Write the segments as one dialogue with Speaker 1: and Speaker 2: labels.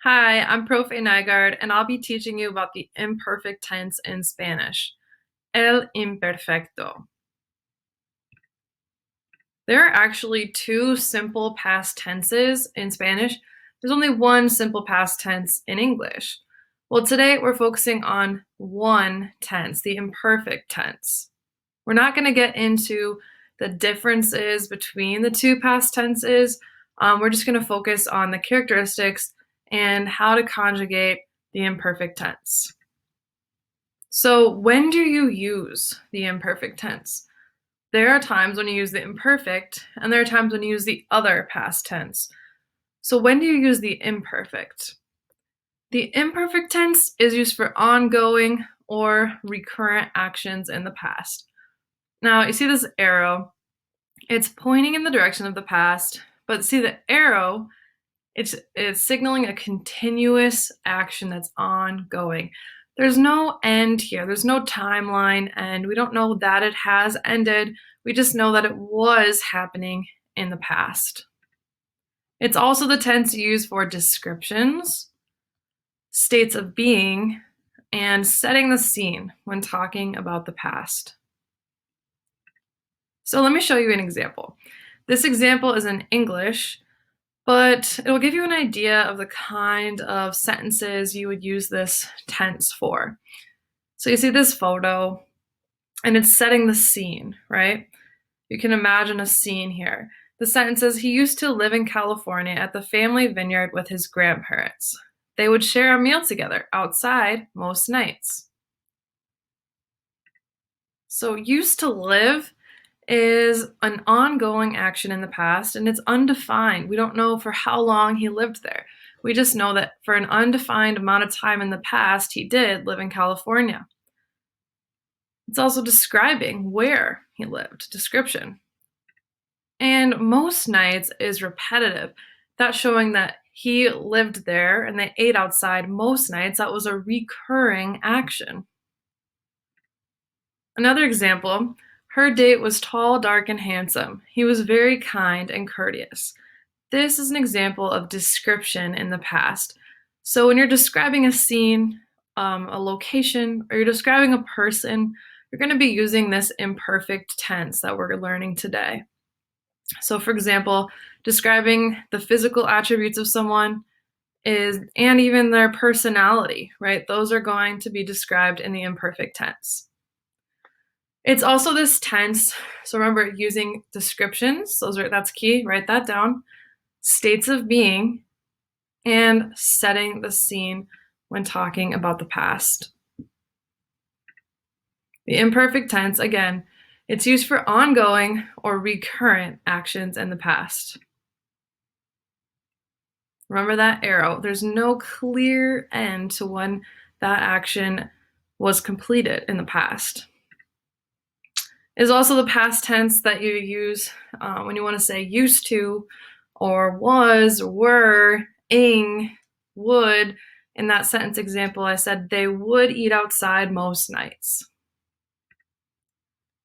Speaker 1: Hi, I'm Profe Nygaard, and I'll be teaching you about the imperfect tense in Spanish, el imperfecto. There are actually two simple past tenses in Spanish. There's only one simple past tense in English. Well, today we're focusing on one tense, the imperfect tense. We're not going to get into the differences between the two past tenses. We're just going to focus on the characteristics and how to conjugate the imperfect tense. So when do you use the imperfect tense? There are times when you use the imperfect, and there are times when you use the other past tense. So when do you use the imperfect? The imperfect tense is used for ongoing or recurrent actions in the past. Now, you see this arrow, it's pointing in the direction of the past, but see the arrow, it's signaling a continuous action that's ongoing. There's no end here. There's no timeline, and we don't know that it has ended. We just know that it was happening in the past. It's also the tense used for descriptions, states of being, and setting the scene when talking about the past. So let me show you an example. This example is in English, but it'll give you an idea of the kind of sentences you would use this tense for. So you see this photo, and it's setting the scene, right? You can imagine a scene here. The sentence says, he used to live in California at the family vineyard with his grandparents. They would share a meal together outside most nights. So used to live is an ongoing action in the past, and it's undefined. We don't know for how long he lived there. We just know that for an undefined amount of time in the past, he did live in California. It's also describing where he lived, description. And most nights is repetitive. That's showing that he lived there and they ate outside most nights. That was a recurring action. Another example, her date was tall, dark, and handsome. He was very kind and courteous. This is an example of description in the past. So when you're describing a scene, a location, or you're describing a person, you're going to be using this imperfect tense that we're learning today. So for example, describing the physical attributes of someone and even their personality, right? Those are going to be described in the imperfect tense. It's also this tense, so remember using descriptions, that's key, write that down, states of being, and setting the scene when talking about the past. The imperfect tense, again, it's used for ongoing or recurrent actions in the past. Remember that arrow. There's no clear end to when that action was completed in the past. Is also the past tense that you use when you want to say used to, or was, were, ing, would. In that sentence example, I said they would eat outside most nights.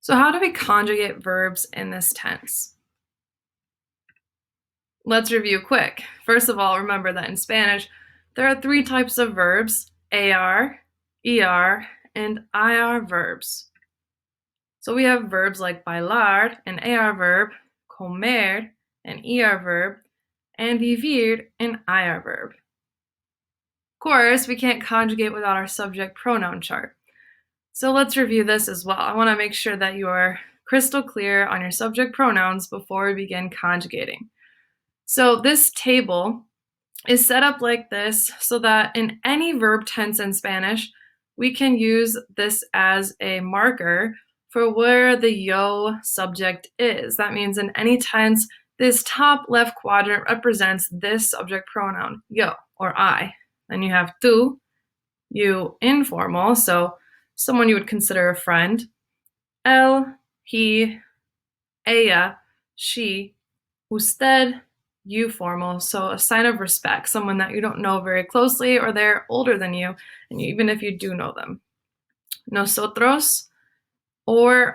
Speaker 1: So how do we conjugate verbs in this tense? Let's review quick. First of all, remember that in Spanish, there are three types of verbs, AR, ER, and IR verbs. So we have verbs like bailar, an AR verb, comer, an ER verb, and vivir, an IR verb. Of course, we can't conjugate without our subject pronoun chart. So let's review this as well. I want to make sure that you are crystal clear on your subject pronouns before we begin conjugating. So this table is set up like this so that in any verb tense in Spanish, we can use this as a marker for where the yo subject is. That means in any tense, this top left quadrant represents this subject pronoun, yo or I. Then you have tú, you informal, so someone you would consider a friend. Él, he, ella, she, usted, you formal, so a sign of respect, someone that you don't know very closely or they're older than you, and even if you do know them. Nosotros or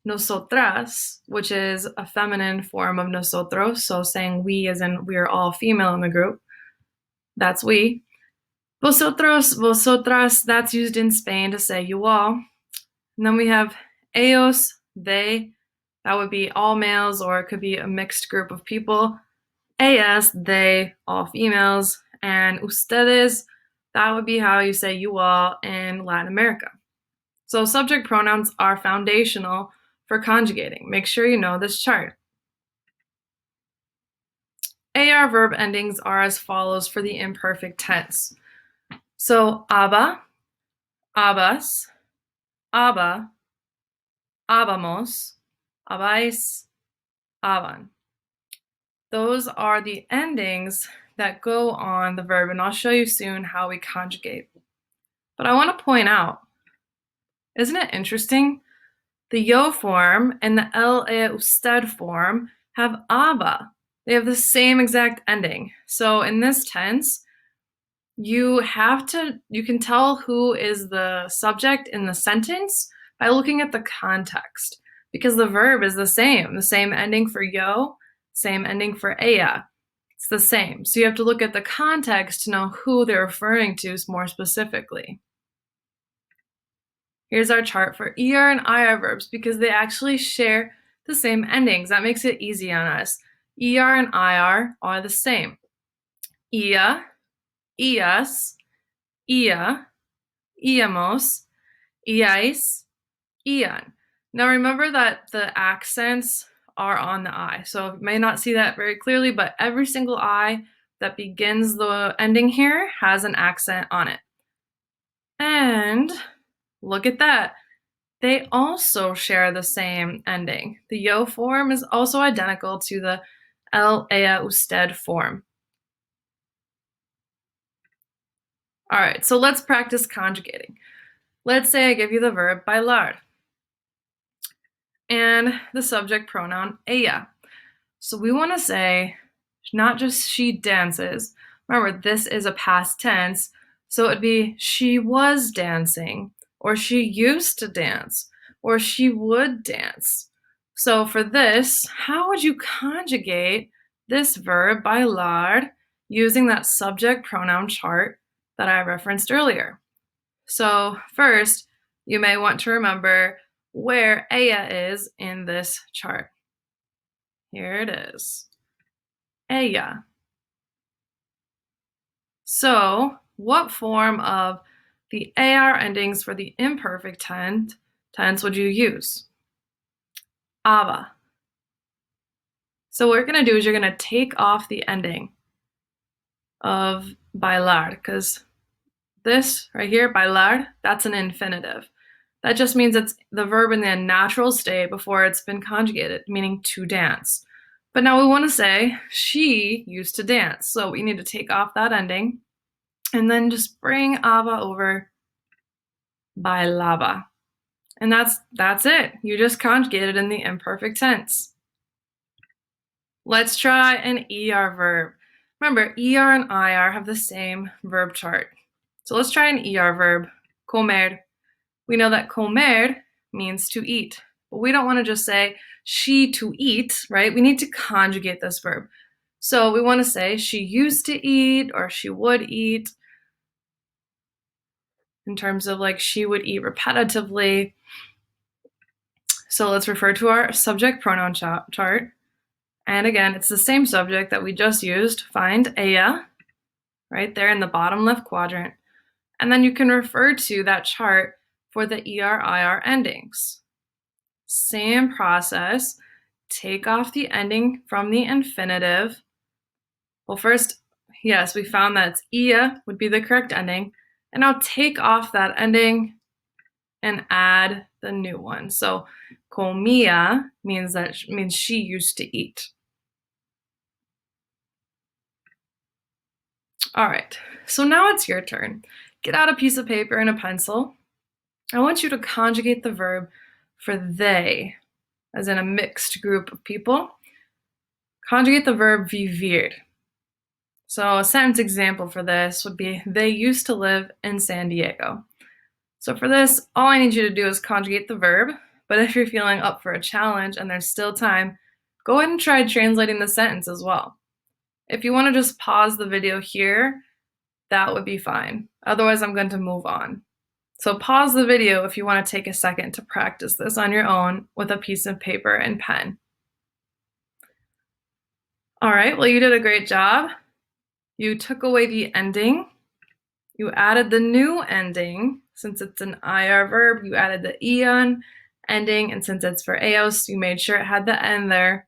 Speaker 1: nosotras, which is a feminine form of nosotros, so saying we as in we are all female in the group. That's we. Vosotros, vosotras, that's used in Spain to say you all. And then we have ellos, they, that would be all males or it could be a mixed group of people. Ellas, they, all females. And ustedes, that would be how you say you all in Latin America. So subject pronouns are foundational for conjugating. Make sure you know this chart. AR verb endings are as follows for the imperfect tense. So aba, abas, aba, abamos, abais, aban. Those are the endings that go on the verb, and I'll show you soon how we conjugate. But I want to point out, isn't it interesting? The yo form and the usted form have aba. They have the same exact ending. So in this tense, you can tell who is the subject in the sentence by looking at the context, because the verb is the same ending for yo, same ending for ella. It's the same. So you have to look at the context to know who they're referring to more specifically. Here's our chart for ER and IR verbs because they actually share the same endings. That makes it easy on us. ER and IR are the same. Ia, ias, ia, iamos, iais, ian. Now remember that the accents are on the I. So you may not see that very clearly, but every single I that begins the ending here has an accent on it. And look at that. They also share the same ending. The yo form is also identical to the el, ella, usted form. All right, so let's practice conjugating. Let's say I give you the verb bailar and the subject pronoun ella. So we want to say not just she dances. Remember, this is a past tense, so it'd be she was dancing, or she used to dance, or she would dance. So for this, how would you conjugate this verb bailar using that subject pronoun chart that I referenced earlier? So first, you may want to remember where ella is in this chart. Here it is. Ella. So what form of the AR endings for the imperfect tense would you use? Aba. So what you're going to do is you're going to take off the ending of bailar, because this right here, bailar, that's an infinitive. That just means it's the verb in the natural state before it's been conjugated, meaning to dance. But now we want to say she used to dance. So we need to take off that ending and then just bring aba over bailaba. And that's it. You just conjugated in the imperfect tense. Let's try an ER verb. Remember, ER and IR have the same verb chart. So let's try an ER verb, comer. We know that comer means to eat, but we don't want to just say she to eat, right? We need to conjugate this verb. So we want to say she used to eat or she would eat, in terms of like she would eat repetitively. So let's refer to our subject pronoun chart. And again, it's the same subject that we just used. Find ella right there in the bottom left quadrant. And then you can refer to that chart for the ER-IR endings. Same process. Take off the ending from the infinitive. Well, first, yes, we found that it's ia would be the correct ending. And I'll take off that ending and add the new one. So comía means she used to eat. All right, so now it's your turn. Get out a piece of paper and a pencil. I want you to conjugate the verb for they, as in a mixed group of people. Conjugate the verb vivir. So a sentence example for this would be, they used to live in San Diego. So for this, all I need you to do is conjugate the verb, but if you're feeling up for a challenge and there's still time, go ahead and try translating the sentence as well. If you want to just pause the video here that would be fine. Otherwise, I'm going to move on. So pause the video if you want to take a second to practice this on your own with a piece of paper and pen. All right, well, you did a great job. You took away the ending. You added the new ending. Since it's an IR verb, you added the ion ending, and since it's for ellos, you made sure it had the N there.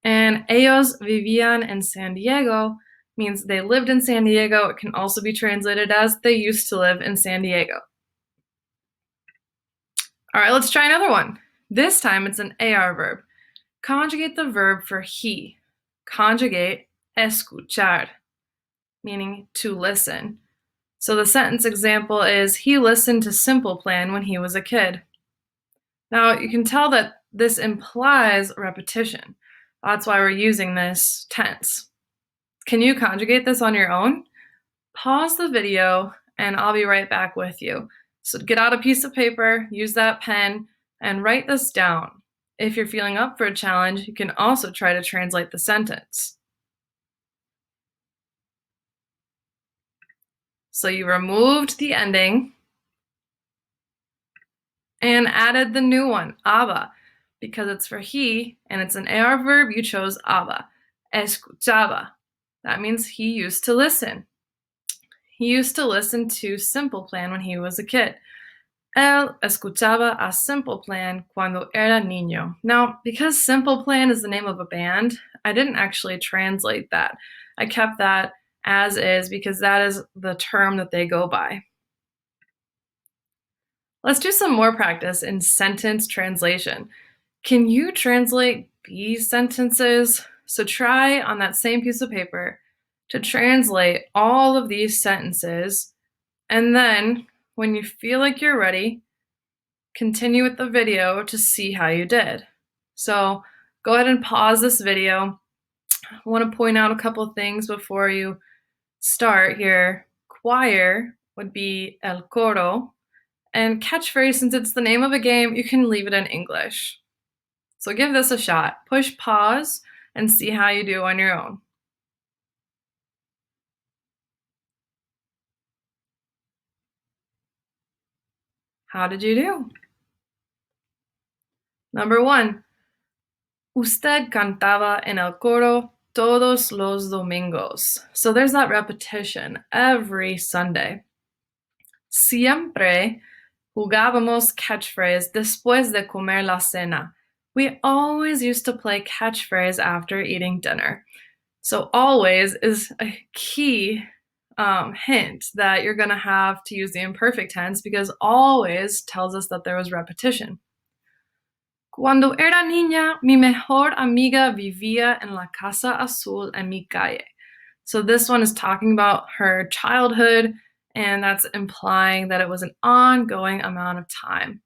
Speaker 1: And ellos vivían en San Diego means they lived in San Diego. It can also be translated as they used to live in San Diego. All right, let's try another one. This time it's an AR verb. Conjugate the verb for he. Conjugate escuchar, meaning to listen. So the sentence example is, he listened to Simple Plan when he was a kid. Now you can tell that this implies repetition. That's why we're using this tense. Can you conjugate this on your own? Pause the video and I'll be right back with you. So get out a piece of paper, use that pen, and write this down. If you're feeling up for a challenge, you can also try to translate the sentence. So you removed the ending and added the new one, aba. Because it's for he and it's an AR verb, you chose aba. Escuchaba. That means he used to listen. He used to listen to Simple Plan when he was a kid. Él escuchaba a Simple Plan cuando era niño. Now, because Simple Plan is the name of a band, I didn't actually translate that. I kept that as is because that is the term that they go by. Let's do some more practice in sentence translation. Can you translate these sentences? So try on that same piece of paper to translate all of these sentences, and then when you feel like you're ready, continue with the video to see how you did. So go ahead and pause this video. I want to point out a couple of things before you start here. Choir would be el coro, and catchphrase, since it's the name of a game, you can leave it in English. So give this a shot. Push pause and see how you do on your own. How did you do? Number 1. Usted cantaba en el coro todos los domingos. So there's that repetition every Sunday. Siempre jugábamos catchphrase después de comer la cena. We always used to play catchphrase after eating dinner. So always is a key hint that you're going to have to use the imperfect tense, because always tells us that there was repetition. Cuando era niña, mi mejor amiga vivía en la casa azul en mi calle. So this one is talking about her childhood, and that's implying that it was an ongoing amount of time.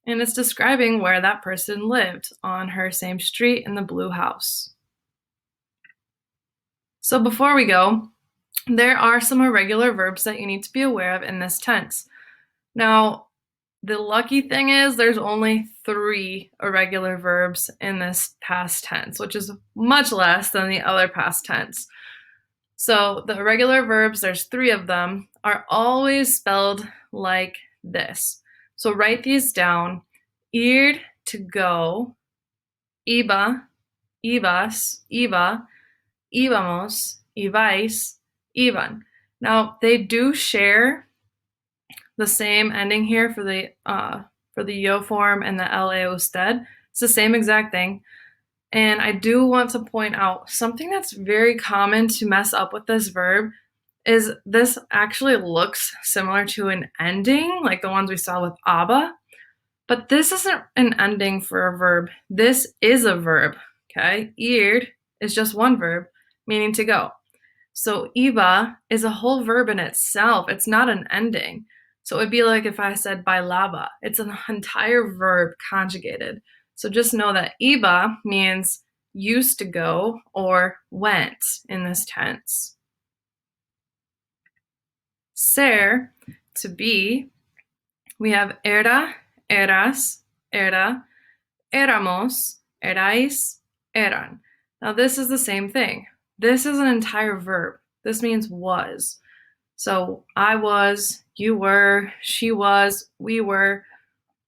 Speaker 1: And it's describing where that person lived, on her same street in the blue house. So before we go, there are some irregular verbs that you need to be aware of in this tense. Now, the lucky thing is there's only 3 irregular verbs in this past tense, which is much less than the other past tense. So the irregular verbs, there's 3 of them, are always spelled like this. So write these down. Ir, to go. Iba, ibas, iba. Íbamos, ibais, iban. Now they do share the same ending here for the yo form and the la usted. It's the same exact thing. And I do want to point out something that's very common to mess up with this verb is this actually looks similar to an ending, like the ones we saw with aba, but this isn't an ending for a verb. This is a verb, okay? Ir is just one verb, meaning to go. So iba is a whole verb in itself. It's not an ending. So it would be like if I said bailaba. It's an entire verb conjugated. So just know that iba means used to go or went in this tense. Ser, to be, we have era, eras, era, éramos, erais, eran. Now this is the same thing. This is an entire verb. This means was. So I was, you were, she was, we were,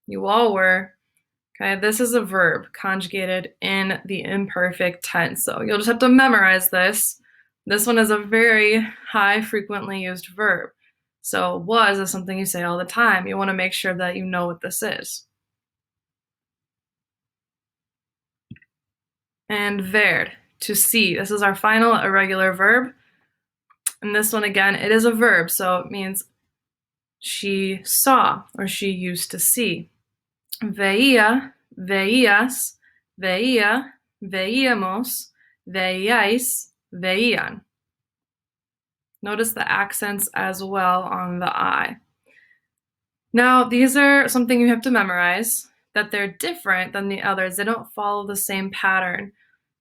Speaker 1: you all were. Okay, this is a verb conjugated in the imperfect tense. So you'll just have to memorize this. This one is a very high frequently used verb. So was is something you say all the time. You want to make sure that you know what this is. And ver, to see. This is our final irregular verb. And this one again, it is a verb, so it means she saw or she used to see. Veía, veías, veía, veíamos, veíais, veían. Notice the accents as well on the I. Now, these are something you have to memorize, that they're different than the others. They don't follow the same pattern,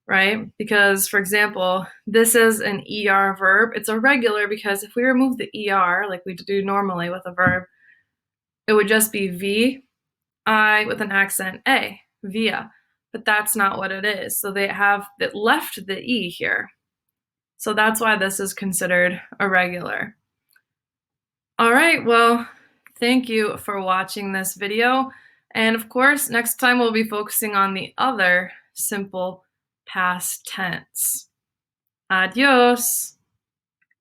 Speaker 1: right? Because, for example, this is an ER verb. It's irregular because if we remove the ER, like we do normally with a verb, it would just be V, I with an accent A, via. But that's not what it is. So they have it left the E here. So that's why this is considered irregular. All right, well, thank you for watching this video. And of course, next time we'll be focusing on the other simple past tense. Adios.